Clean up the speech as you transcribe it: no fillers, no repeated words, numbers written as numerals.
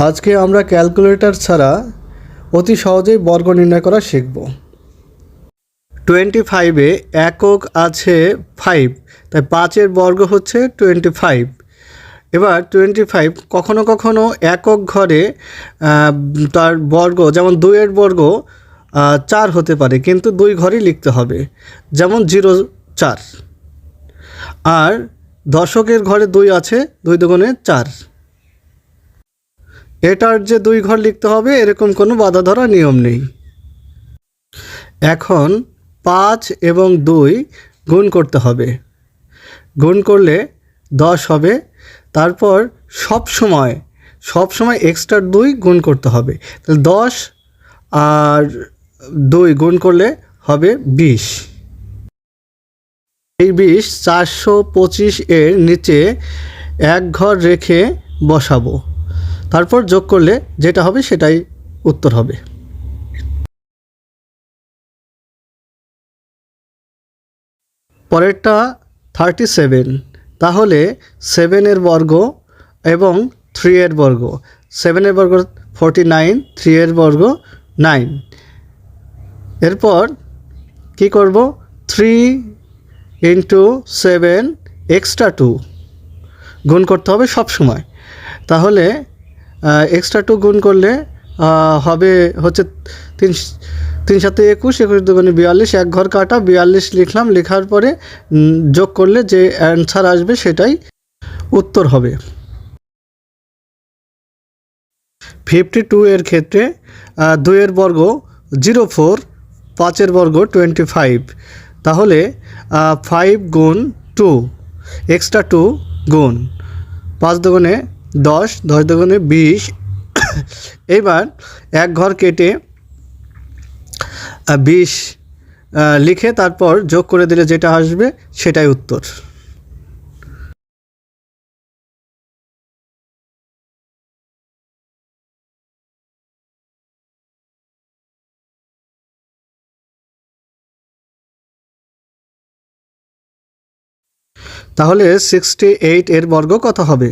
আজকে আমরা ক্যালকুলেটর ছাড়া অতি সহজেই বর্গ নির্ণয় করা শিখব। 25-এ একক আছে 5, তাই 5-এর বর্গ হচ্ছে 25। এবার 25 কখনো কখনো একক ঘরে তার বর্গ, যেমন 2-এর বর্গ 4 হতে পারে, কিন্তু 2 ঘরেই লিখতে হবে, যেমন 0-4। আর দশকের ঘরে 2 আছে, 2 দুগুণে 4। এটার যে 2 ঘর লিখতে হবে এরকম কোনো বাঁধা ধরা নিয়ম নেই। এখন 5 এবং 2 গুণ করতে হবে। গুণ করলে 10 হবে। তারপর সব সময় এক্সট্রা 2 গুণ করতে হবে। তাহলে 10 আর 2 গুণ করলে হবে 20। এই 20 425 এর নিচে এক ঘর রেখে বসাবো। তারপর যোগ করলে যেটা হবে সেটাই উত্তর হবে। পরেরটা 37, তাহলে 7-এর বর্গ এবং 3-এর বর্গ। 7-এর বর্গ 49, 3-এর বর্গ 9। এরপর কি করব, 3 × 7 এক্সট্রা 2 গুণ করতে হবে সব সময়। তাহলে এক্সট্রা 2 গুণ করলে হবে হচ্ছে 3 7 21, 21 দুগুণে 42, এক ঘর কাটা 42 লিখলাম। লেখার পরে যোগ করলে যে অ্যান্সার আসবে সেটাই উত্তর হবে। 52 এর ক্ষেত্রে 2-এর বর্গ 04, 5-এর বর্গ 25। তাহলে 5 গুণ 2 এক্সট্রা 2 গুণ 5 দুগুণে 10, 10 দুগুণে 20। এবার এক ঘর কেটে 20 লিখে তারপর যোগ করে দিলে যেটা আসবে সেটাই উত্তর। তাহলে 68 এর বর্গ কত হবে?